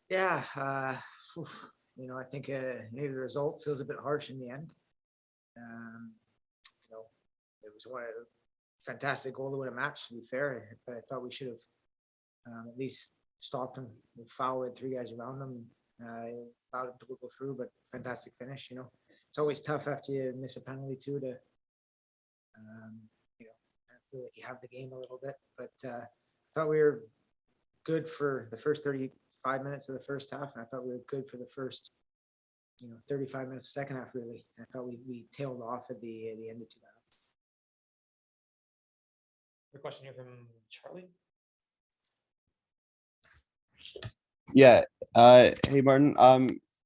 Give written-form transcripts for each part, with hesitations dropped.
Yeah, I think maybe the result feels a bit harsh in the end. Um, you know, it was one fantastic goal that would have matched, to be fair, but I thought we should have at least stopped him. Foul with three guys around him, allowed him to go through, but fantastic finish. It's always tough after you miss a penalty too to, um, I feel like you have the game a little bit. But I thought we were good for the first 35 minutes of the first half, and I thought we were good for the first 35 minutes of the second half, really. I thought we tailed off at the end of two halves. The question here from Charlie. Yeah. Hey Martin.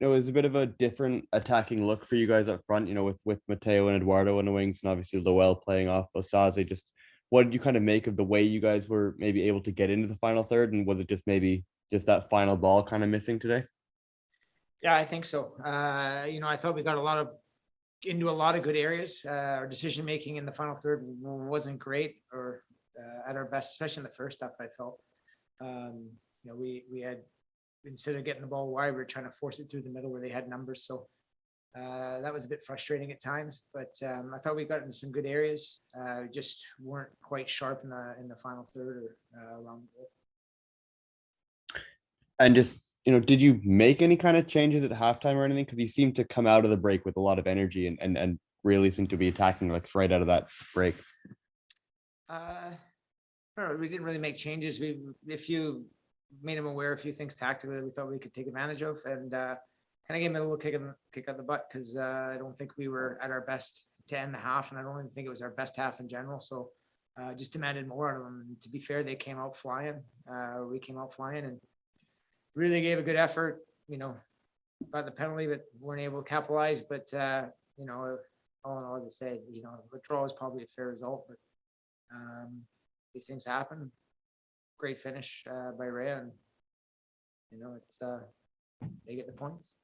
It was a bit of a different attacking look for you guys up front, with Mateo and Eduardo on the wings, and obviously Lowell playing off Osaze. Just what did you kind of make of the way you guys were maybe able to get into the final third, and was it just maybe just that final ball kind of missing today? Yeah, I think so. I thought we got into a lot of good areas. Our decision making in the final third wasn't great or at our best, especially in the first half. I felt, we had, instead of getting the ball wide, we were trying to force it through the middle where they had numbers. So that was a bit frustrating at times. But I thought we got into some good areas. Just weren't quite sharp in the final third or around the goal. And just, did you make any kind of changes at halftime or anything? Because you seemed to come out of the break with a lot of energy and really seemed to be attacking like right out of that break. I don't know, we didn't really make changes. If you made him aware of a few things tactically that we thought we could take advantage of, and kind of gave him a little kick on the butt, because I don't think we were at our best to end the half, and I don't even think it was our best half in general. So just demanded more out of them. And to be fair, they came out flying. We came out flying and really gave a good effort. Got the penalty, but weren't able to capitalize. But all in all, as I said, withdrawal is probably a fair result, but these things happen. Great finish by Ray, and it's they get the points.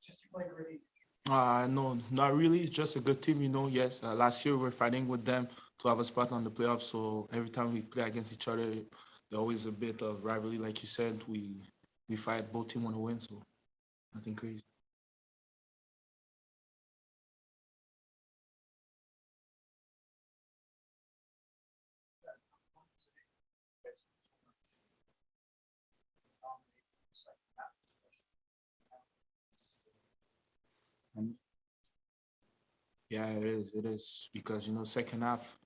Just like really. No, not really. It's just a good team, Yes, last year we were fighting with them to have a spot on the playoffs. So every time we play against each other, there's always a bit of rivalry. Like you said, we fight. Both teams want to win, so nothing crazy. Yeah, it is. It is because second half,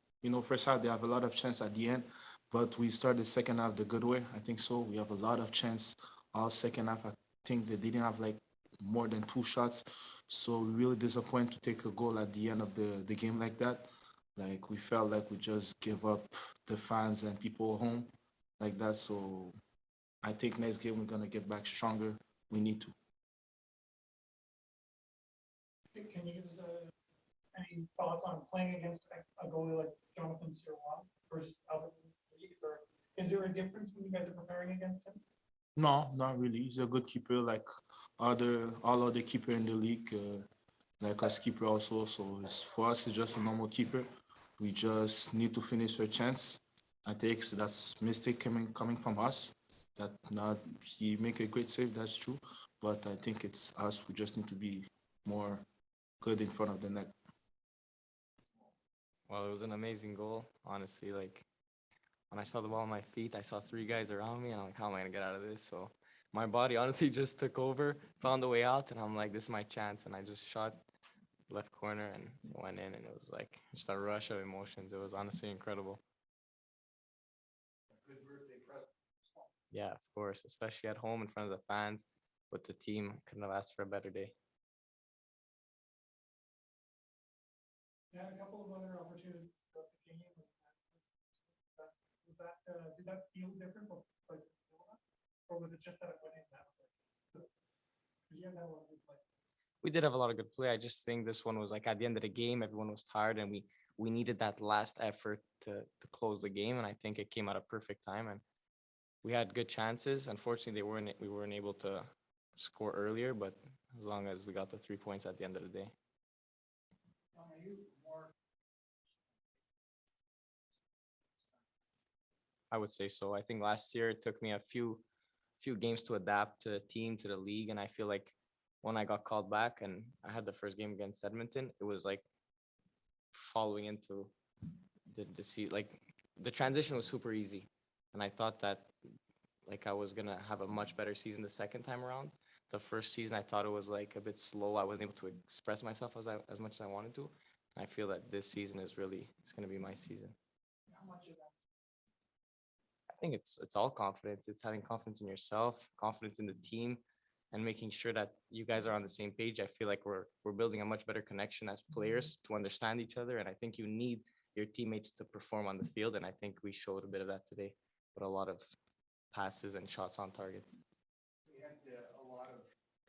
first half they have a lot of chance at the end, but we started the second half the good way. I think so. We have a lot of chance all second half. I think they didn't have like more than two shots, so really disappointed to take a goal at the end of the game like that. Like we felt like we just give up the fans and people home like that. So I think next game we're gonna get back stronger. We need to. Can you give us any thoughts on playing against a goalie like Jonathan Sirois versus Albert Leagues, or is there a difference when you guys are preparing against him? No, not really. He's a good keeper, like all other keeper in the league, like us keeper also. So for us, it's just a normal keeper. We just need to finish our chance. I think that's mistake coming from us. That not he make a great save. That's true, but I think it's us. We just need to be more good in front of the net. Well, it was an amazing goal, honestly. Like when I saw the ball on my feet, I saw three guys around me, and I'm like, how am I gonna get out of this? So my body honestly just took over, found a way out, and I'm like, this is my chance. And I just shot left corner and it went in, and it was like just a rush of emotions. It was honestly incredible. Yeah, of course, especially at home in front of the fans with the team. Couldn't have asked for a better day. Yeah, a couple of other opportunities throughout the game. Did that feel different, or was it just that it went in? You guys had a lot of good play. We did have a lot of good play. I just think this one was like at the end of the game, everyone was tired, and we needed that last effort to close the game, and I think it came at a perfect time. And we had good chances. Unfortunately, we weren't able to score earlier, but as long as we got the 3 points at the end of the day. I would say so. I think last year it took me a few few games to adapt to the team, to the league. And I feel like when I got called back and I had the first game against Edmonton, it was like following into like the transition was super easy. And I thought that like I was gonna have a much better season the second time around. The first season I thought it was like a bit slow. I wasn't able to express myself as much as I wanted to. I feel that this season is really, it's gonna be my season. I think it's all confidence. It's having confidence in yourself, confidence in the team, and making sure that you guys are on the same page. I feel like we're building a much better connection as players to understand each other. And I think you need your teammates to perform on the field. And I think we showed a bit of that today with a lot of passes and shots on target. We had a lot of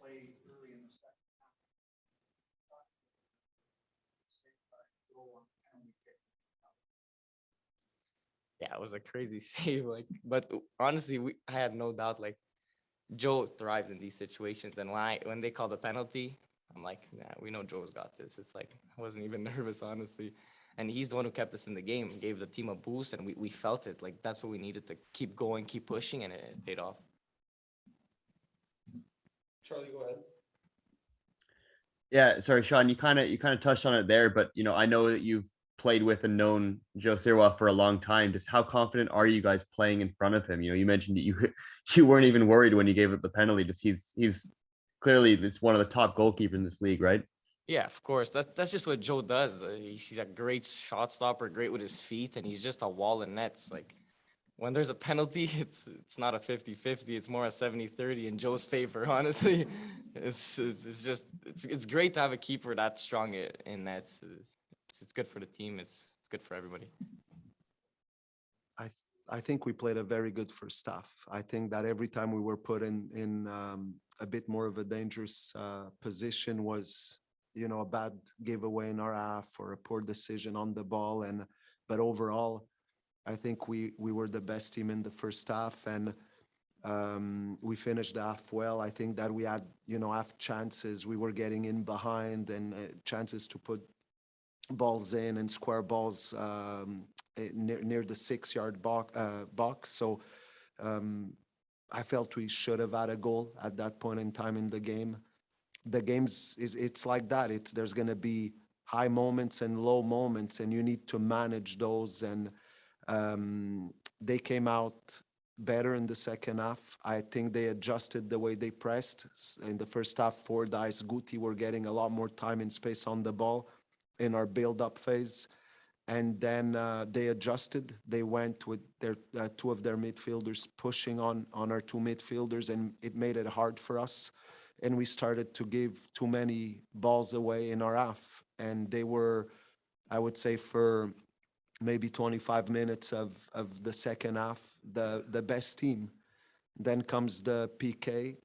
play early in the second half. Yeah, it was a crazy save. Like, but honestly, I had no doubt. Like, Joe thrives in these situations, and when they call the penalty, I'm like, nah, we know Joe's got this. It's like I wasn't even nervous, honestly. And he's the one who kept us in the game, gave the team a boost, and we felt it. Like that's what we needed to keep going, keep pushing, and it paid off. Charlie, go ahead. Yeah, sorry, Sean, you kind of touched on it there, but I know that you've played with and known Joe Sirois for a long time. Just how confident are you guys playing in front of him? You mentioned that you weren't even worried when you gave up the penalty. Just he's clearly one of the top goalkeepers in this league, right? Yeah, of course. That's just what Joe does. He's a great shot stopper, great with his feet, and he's just a wall of nets. Like when there's a penalty, it's not a 50-50, it's more a 70-30 in Joe's favor, honestly. It's great to have a keeper that strong in nets. It's good for the team. It's good for everybody. I think we played a very good first half. I think that every time we were put in a bit more of a dangerous position was, a bad giveaway in our half or a poor decision on the ball. But overall, I think we were the best team in the first half, and we finished the half well. I think that we had, half chances. We were getting in behind and chances to put balls in and square balls near the 6-yard box. So I felt we should have had a goal at that point in time in the game. The games it's like that. There's going to be high moments and low moments, and you need to manage those. And they came out better in the second half. I think they adjusted the way they pressed. In the first half, Fordyce, Guti were getting a lot more time and space on the ball in our build-up phase. And then they adjusted. They went with their two of their midfielders pushing on our two midfielders, and it made it hard for us. And we started to give too many balls away in our half. And they were, I would say, for maybe 25 minutes of the second half, the best team. Then comes the PK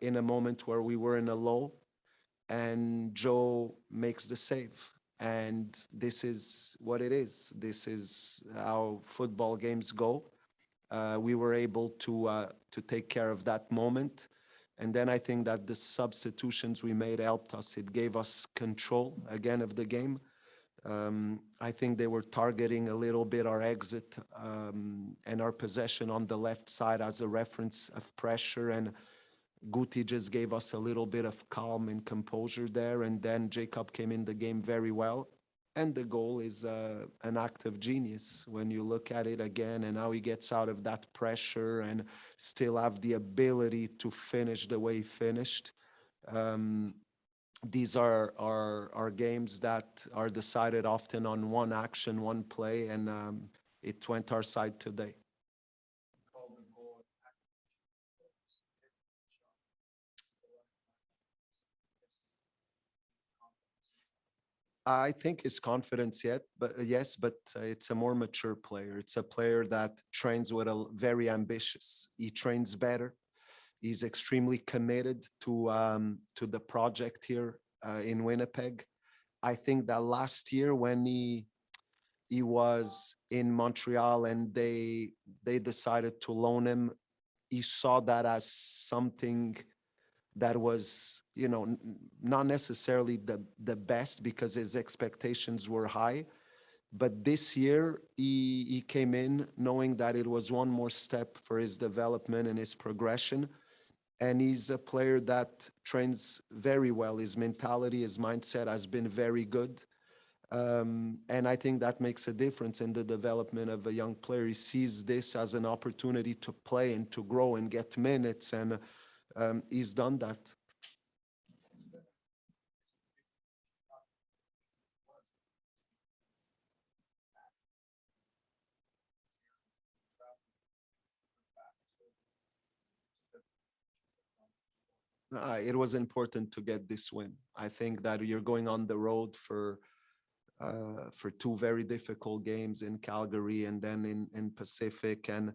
in a moment where we were in a low, and Joe makes the save. And this is what it is. This is how football games go. We were able to take care of that moment. And then I think that the substitutions we made helped us. It gave us control again of the game. I think they were targeting a little bit our exit and our possession on the left side as a reference of pressure. And Guti just gave us a little bit of calm and composure there. And then Jacob came in the game very well. And the goal is an act of genius when you look at it again, and how he gets out of that pressure and still have the ability to finish the way he finished. These are games that are decided often on one action, one play, and it went our side today. I think his confidence but it's a more mature player. It's a player that trains with very ambitious. He trains better. He's extremely committed to the project here in Winnipeg. I think that last year when he was in Montreal and they decided to loan him, he saw that as something that was, not necessarily the best, because his expectations were high, But this year, he came in knowing that it was one more step for his development and his progression. And he's a player that trains very well. His mentality, his mindset has been very good. And I think that makes a difference in the development of a young player. He sees this as an opportunity to play and to grow and get minutes, and he's done that. It was important to get this win. I think that you're going on the road for two very difficult games in Calgary and then in Pacific. And,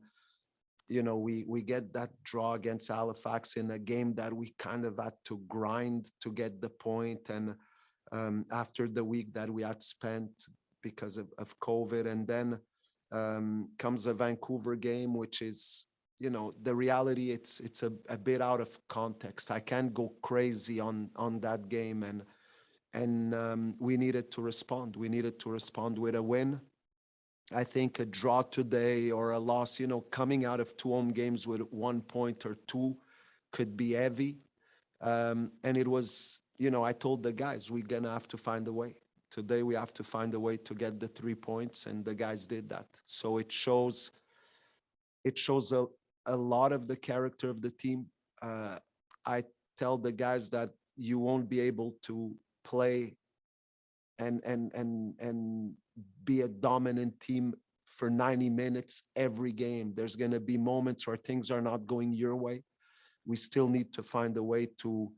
you know, we get that draw against Halifax in a game that we kind of had to grind to get the point. And after the week that we had spent because of COVID, and then comes a Vancouver game, which is, you know, the reality, it's a bit out of context. I can't go crazy on that game, and we needed to respond. We needed to respond with a win. I think a draw today or a loss, you know, coming out of 2 home games with 1 point or 2 could be heavy. And it was, you know, I told the guys, we're gonna have to find a way. Today we have to find a way to get the 3 points, and the guys did that. So it shows a lot of the character of the team. I tell the guys that you won't be able to play and be a dominant team for 90 minutes every game. There's going to be moments where things are not going your way. We still need to find a way to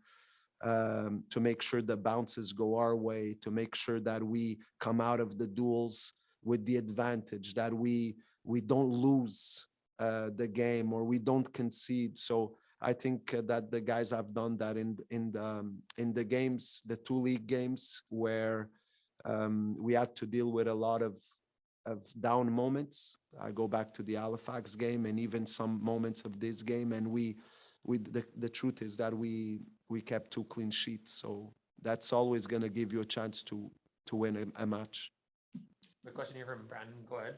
make sure the bounces go our way, to make sure that we come out of the duels with the advantage, that we don't lose the game or we don't concede. So I think that the guys have done that in the games, the 2 league games where we had to deal with a lot of down moments. I go back to the Halifax game and even some moments of this game, and the truth is that we kept 2 clean sheets. So that's always going to give you a chance to win a match. The question here from Brandon, go ahead.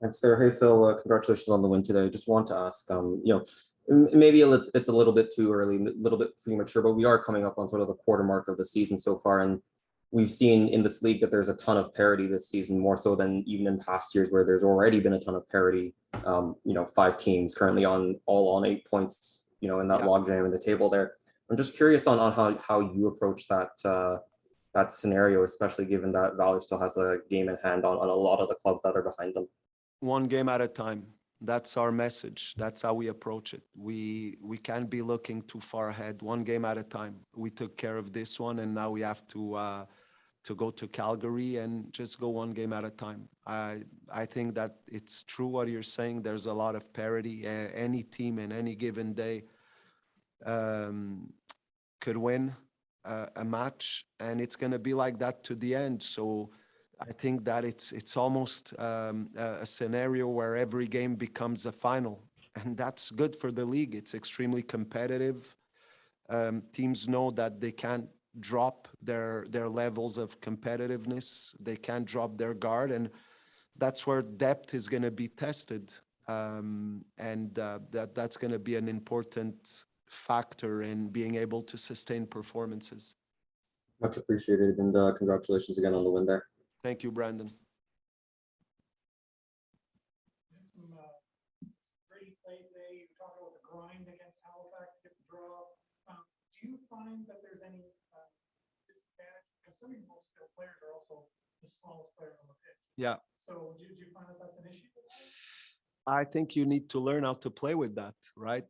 Thanks there. Hey, Phil, congratulations on the win today. Just want to ask, you know, maybe it's a little bit too early, a little bit premature, but we are coming up on sort of the quarter mark of the season so far. And we've seen in this league that there's a ton of parity this season, more so than even in past years where there's already been a ton of parity. You know, 5 teams currently all on 8 points, you know, in that logjam in the table there. I'm just curious on how you approach that scenario, especially given that Valour still has a game in hand on a lot of the clubs that are behind them. 1 game at a time. That's our message. That's how we approach it. We can't be looking too far ahead. 1 game at a time. We took care of this one, and now we have to go to Calgary and just go 1 game at a time. I think that it's true what you're saying. There's a lot of parity. Any team in any given day could win a match, and it's going to be like that to the end. So I think that it's almost a scenario where every game becomes a final, and that's good for the league. It's extremely competitive. Teams know that they can't drop their levels of competitiveness. They can't drop their guard, and that's where depth is going to be tested. That's going to be an important factor in being able to sustain performances. Much appreciated, and congratulations again on the win there. Thank you, Brandon. Some great play today. You talked about the grind against Halifax to get the draw. Do you find that there's any disadvantage? Because some of your most skilled players are also the smallest players on the pitch. Yeah. So do you find that that's an issue? I think you need to learn how to play with that, right?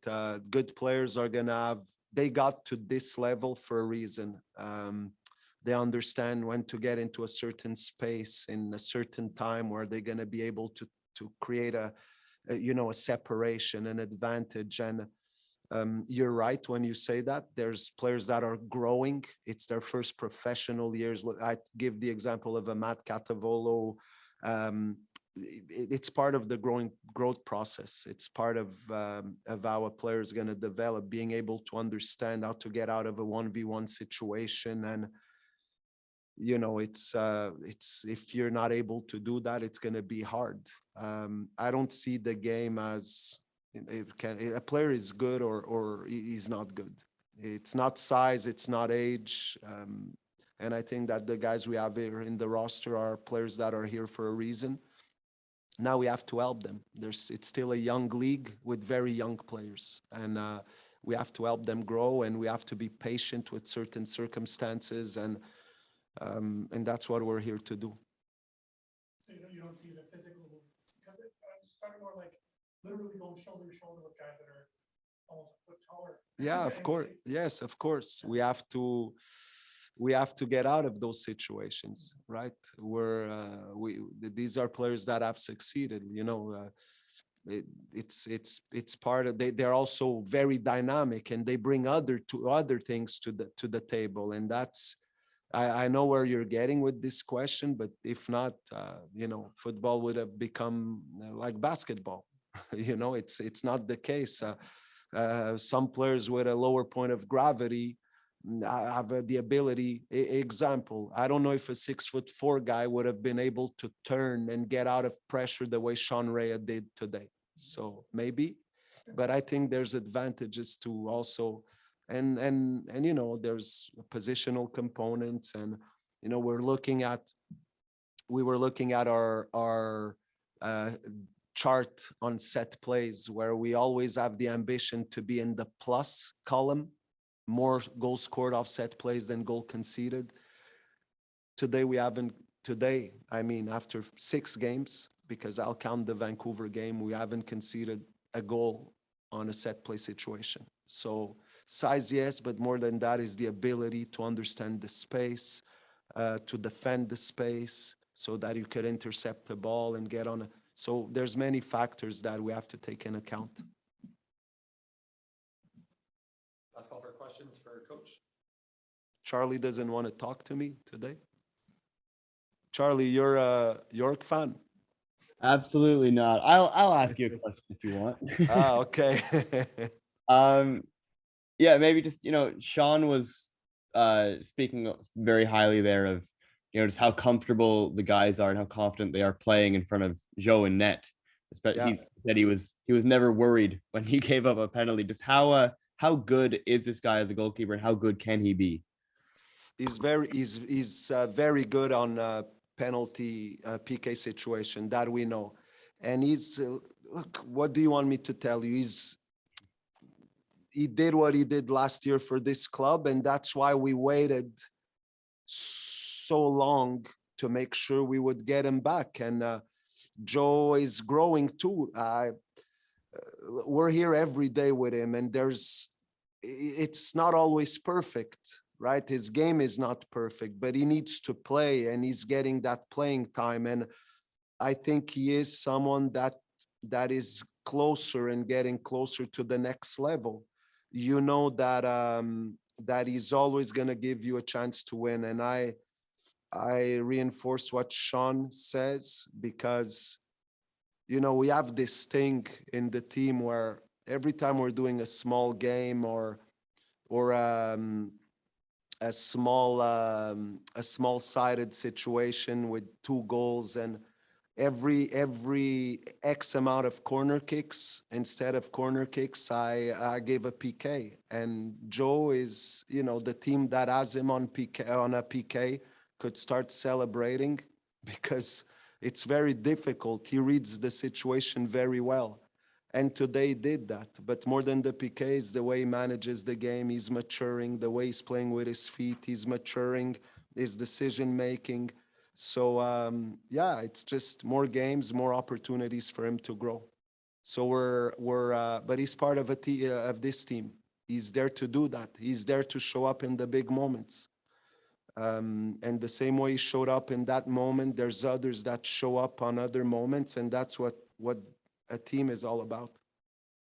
Good players are going to they got to this level for a reason. They understand when to get into a certain space in a certain time where they're going to be able to create a separation, an advantage. And you're right when you say that. There's players that are growing. It's their first professional years. I give the example of a Matt Catavolo. It's part of the growth process. It's part of how a player is going to develop, being able to understand how to get out of a 1v1 situation. And you know, it's if you're not able to do that, it's going to be hard. I don't see the game as a player is good or he's not good. It's not size, it's not age. And I think that the guys we have here in the roster are players that are here for a reason. Now we have to help them. It's still a young league with very young players, and we have to help them grow, and we have to be patient with certain circumstances, and that's what we're here to do. So you don't see the physical, because it's starting more like literally going shoulder to shoulder with guys that are almost a foot taller. Yeah, of course. Yes, of course. We have to get out of those situations, right? These are players that have succeeded, you know. It's part of they're also very dynamic, and they bring other things to the table, and that's I know where you're getting with this question, but if not, you know, football would have become like basketball. You know, it's not the case. Some players with a lower point of gravity have the ability. Example, I don't know if a 6'4" guy would have been able to turn and get out of pressure the way Sean Rea did today. So maybe, but I think there's advantages to also, and you know, there's positional components, and you know, we were looking at our chart on set plays, where we always have the ambition to be in the plus column, more goals scored off set plays than goal conceded. Today we haven't. Today, I mean, after 6 games, because I'll count the Vancouver game, we haven't conceded a goal on a set play situation. So size, yes, but more than that is the ability to understand the space, to defend the space, so that you could intercept the ball and get on. So there's many factors that we have to take in account. Last call for questions for Coach. Charlie doesn't want to talk to me today. Charlie, you're a York fan. Absolutely not. I'll ask you a question if you want. Okay. Yeah, maybe just, you know, Sean was speaking very highly there of, you know, just how comfortable the guys are and how confident they are playing in front of Joe and net. Yeah. He said he was never worried when he gave up a penalty. Just how good is this guy as a goalkeeper, and how good can he be? He's very good on penalty PK situation, that we know. And he's look, what do you want me to tell you? He did what he did last year for this club, and that's why we waited so long to make sure we would get him back. And Joe is growing too. We're here every day with him, and it's not always perfect, right? His game is not perfect, but he needs to play, and he's getting that playing time. And I think he is someone that is closer and getting closer to the next level. You know that that he's always going to give you a chance to win. And I reinforce what Sean says, because, you know, we have this thing in the team where every time we're doing a small game or a small-sided situation with 2 goals, and every X amount of corner kicks, instead of corner kicks, I gave a PK. And Joe is, you know, the team that has him on a PK could start celebrating, because it's very difficult. He reads the situation very well. And today he did that. But more than the PKs, the way he manages the game, he's maturing. The way he's playing with his feet, he's maturing. His decision-making. So, yeah, it's just more games, more opportunities for him to grow. So but he's part of of this team. He's there to do that. He's there to show up in the big moments. And the same way he showed up in that moment, there's others that show up on other moments, and that's what a team is all about.